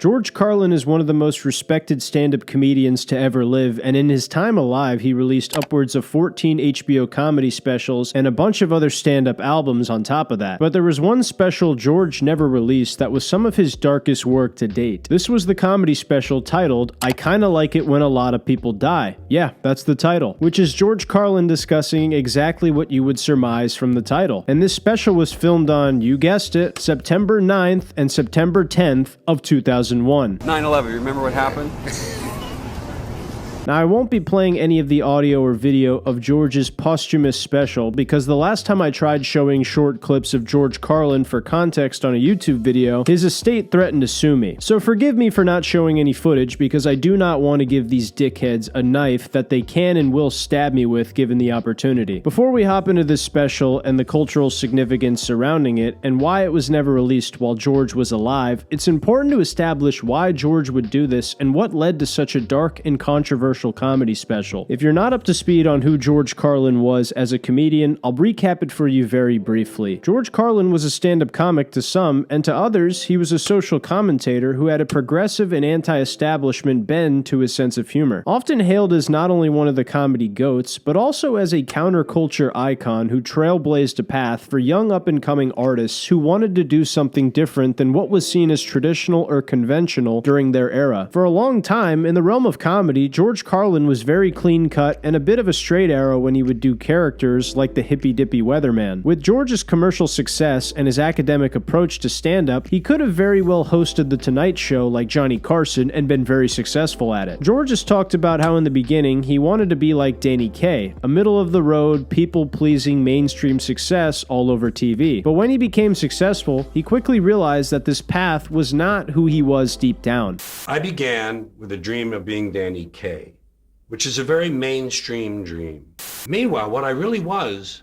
George Carlin is one of the most respected stand-up comedians to ever live, and in his time alive, he released upwards of 14 HBO comedy specials and a bunch of other stand-up albums on top of that. But there was one special George never released that was some of his darkest work to date. This was the comedy special titled, "I Kinda Like It When a Lot of People Die." Yeah, that's the title, which is George Carlin discussing exactly what you would surmise from the title. And this special was filmed on, you guessed it, September 9th and September 10th of 2001. 9/11, you remember what happened? Now, I won't be playing any of the audio or video of George's posthumous special because the last time I tried showing short clips of George Carlin for context on a YouTube video, his estate threatened to sue me. So forgive me for not showing any footage because I do not want to give these dickheads a knife that they can and will stab me with given the opportunity. Before we hop into this special and the cultural significance surrounding it and why it was never released while George was alive, it's important to establish why George would do this and what led to such a dark and controversial comedy special. If you're not up to speed on who George Carlin was as a comedian, I'll recap it for you very briefly. George Carlin was a stand-up comic to some, and to others, he was a social commentator who had a progressive and anti-establishment bend to his sense of humor. Often hailed as not only one of the comedy goats, but also as a counterculture icon who trailblazed a path for young up-and-coming artists who wanted to do something different than what was seen as traditional or conventional during their era. For a long time, in the realm of comedy, George Carlin was very clean-cut and a bit of a straight arrow when he would do characters like the hippy-dippy weatherman. With George's commercial success and his academic approach to stand-up, he could have very well hosted The Tonight Show like Johnny Carson and been very successful at it. George has talked about how in the beginning he wanted to be like Danny Kaye, a middle-of-the-road, people-pleasing mainstream success all over TV. But when he became successful, he quickly realized that this path was not who he was deep down. I began with a dream of being Danny Kaye, which is a very mainstream dream. Meanwhile, what I really was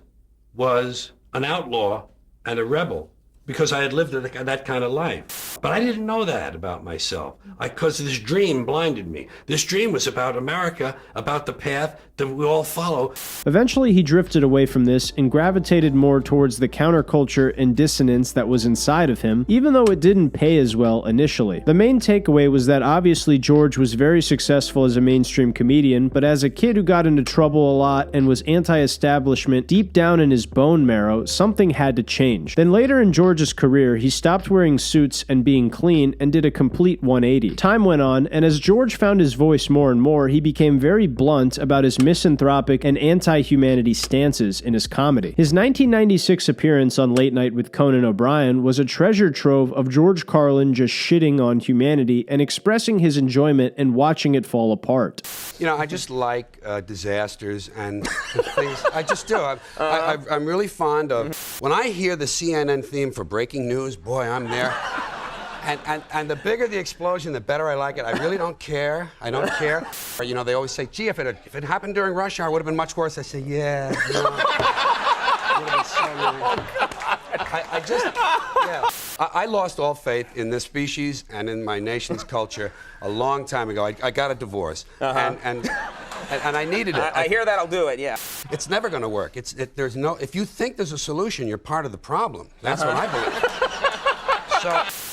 an outlaw and a rebel because I had lived that kind of life. But I didn't know that about myself because this dream blinded me. This dream was about America, about the path that we all follow. Eventually, he drifted away from this and gravitated more towards the counterculture and dissonance that was inside of him, even though it didn't pay as well initially. The main takeaway was that obviously George was very successful as a mainstream comedian, but as a kid who got into trouble a lot and was anti-establishment deep down in his bone marrow, something had to change. Then later in George's career, he stopped wearing suits and being clean and did a complete 180. Time went on, and as George found his voice more and more, he became very blunt about his misanthropic and anti-humanity stances in his comedy. His 1996 appearance on Late Night with Conan O'Brien was a treasure trove of George Carlin just shitting on humanity and expressing his enjoyment and watching it fall apart. You know, I just like disasters and things. I just do. I'm really fond of... When I hear the CNN theme for breaking news, boy, I'm there. And the bigger the explosion, the better I like it. I really don't care. I don't care. Or, you know, they always say, gee, if it happened during rush hour, it would have been much worse. I say, yeah. No. It would have been so nice. I lost all faith in this species and in my nation's culture a long time ago. I got a divorce. And I needed it. I hear that'll do it, yeah. It's never going to work. If you think there's a solution, you're part of the problem. That's what I believe.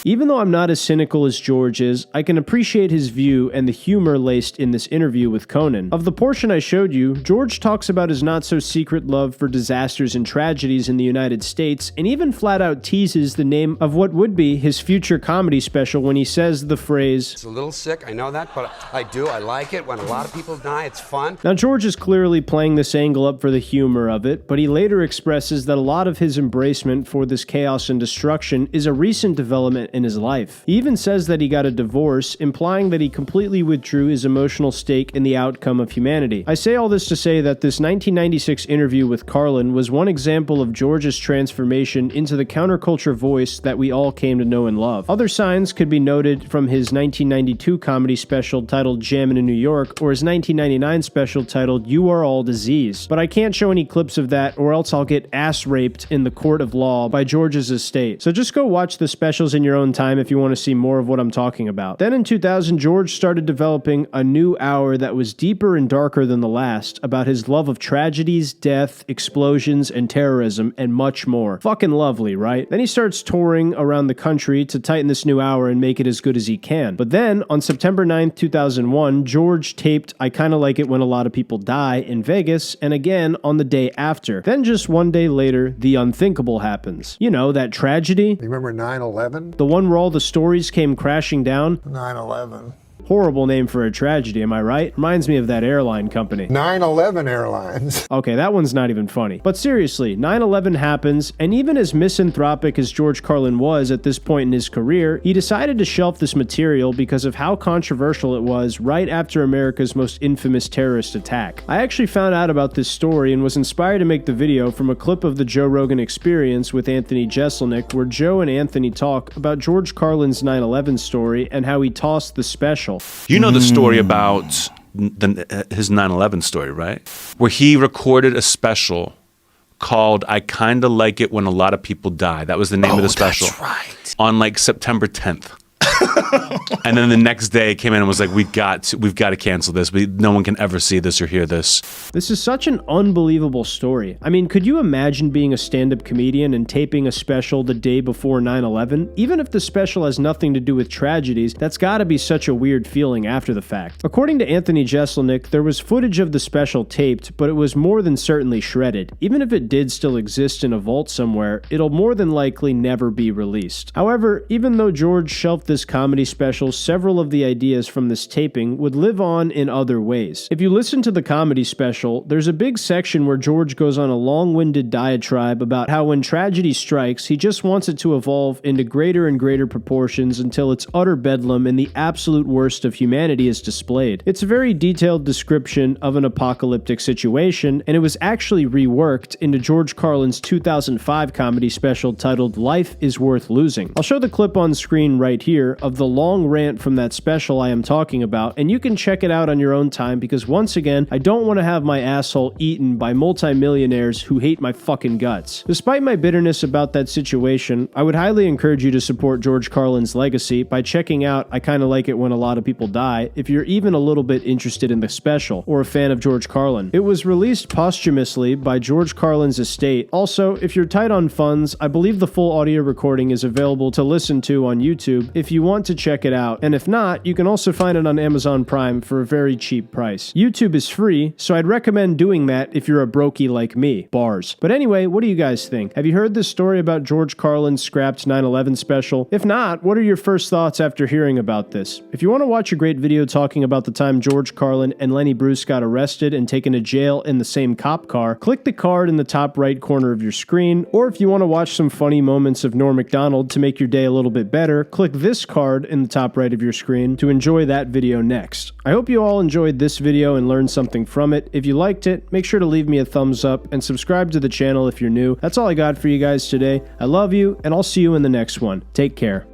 Even though I'm not as cynical as George is, I can appreciate his view and the humor laced in this interview with Conan. Of the portion I showed you, George talks about his not-so-secret love for disasters and tragedies in the United States, and even flat-out teases the name of what would be his future comedy special when he says the phrase, "It's a little sick, I know that, but I do. I like it. When a lot of people die, it's fun." Now, George is clearly playing this angle up for the humor of it, but he later expresses that a lot of his embracement for this chaos and destruction is a recent development in his life. He even says that he got a divorce, implying that he completely withdrew his emotional stake in the outcome of humanity. I say all this to say that this 1996 interview with Carlin was one example of George's transformation into the counterculture voice that we all came to know and love. Other signs could be noted from his 1992 comedy special titled Jammin' in New York, or his 1999 special titled You Are All Disease. But I can't show any clips of that, or else I'll get ass raped in the court of law by George's estate. So just go watch the specials in your own own time if you want to see more of what I'm talking about. Then in 2000, George started developing a new hour that was deeper and darker than the last, about his love of tragedies, death, explosions, and terrorism, and much more. Fucking lovely, right? Then he starts touring around the country to tighten this new hour and make it as good as he can. But then, on September 9th, 2001, George taped I Kinda Like It When a Lot of People Die in Vegas, and again on the day after. Then just one day later, the unthinkable happens. You know, that tragedy? Remember 9/11? The one where all the stories came crashing down? 9/11. Horrible name for a tragedy, am I right? Reminds me of that airline company. 9/11 Airlines. Okay, that one's not even funny. But seriously, 9/11 happens, and even as misanthropic as George Carlin was at this point in his career, he decided to shelf this material because of how controversial it was right after America's most infamous terrorist attack. I actually found out about this story and was inspired to make the video from a clip of the Joe Rogan Experience with Anthony Jeselnik, where Joe and Anthony talk about George Carlin's 9/11 story and how he tossed the special. You know the story about his 9/11 story, right? Where he recorded a special called I Kinda Like It When a Lot of People Die. That was the name of the special. That's right. On like September 10th. And then the next day it came in and was like, we've got to cancel this. No one can ever see this or hear this. This is such an unbelievable story. I mean, could you imagine being a stand-up comedian and taping a special the day before 9/11? Even if the special has nothing to do with tragedies, that's gotta be such a weird feeling after the fact. According to Anthony Jeselnik, there was footage of the special taped, but it was more than certainly shredded. Even if it did still exist in a vault somewhere, it'll more than likely never be released. However, even though George shelved this comedy special, several of the ideas from this taping would live on in other ways. If you listen to the comedy special, there's a big section where George goes on a long-winded diatribe about how when tragedy strikes, he just wants it to evolve into greater and greater proportions until it's utter bedlam and the absolute worst of humanity is displayed. It's a very detailed description of an apocalyptic situation, and it was actually reworked into George Carlin's 2005 comedy special titled Life is Worth Losing. I'll show the clip on screen right here of the long rant from that special I am talking about, and you can check it out on your own time because once again, I don't want to have my asshole eaten by multimillionaires who hate my fucking guts. Despite my bitterness about that situation, I would highly encourage you to support George Carlin's legacy by checking out I Kinda Like It When a Lot of People Die if you're even a little bit interested in the special or a fan of George Carlin. It was released posthumously by George Carlin's estate. Also, if you're tight on funds, I believe the full audio recording is available to listen to on YouTube if you want to check it out, and if not, you can also find it on Amazon Prime for a very cheap price. YouTube is free, so I'd recommend doing that if you're a brokey like me. Bars. But anyway, what do you guys think? Have you heard this story about George Carlin's scrapped 9/11 special? If not, what are your first thoughts after hearing about this? If you want to watch a great video talking about the time George Carlin and Lenny Bruce got arrested and taken to jail in the same cop car, click the card in the top right corner of your screen, or if you want to watch some funny moments of Norm Macdonald to make your day a little bit better, click this card in the top right of your screen to enjoy that video next. I hope you all enjoyed this video and learned something from it. If you liked it, make sure to leave me a thumbs up and subscribe to the channel if you're new. That's all I got for you guys today. I love you, and I'll see you in the next one. Take care.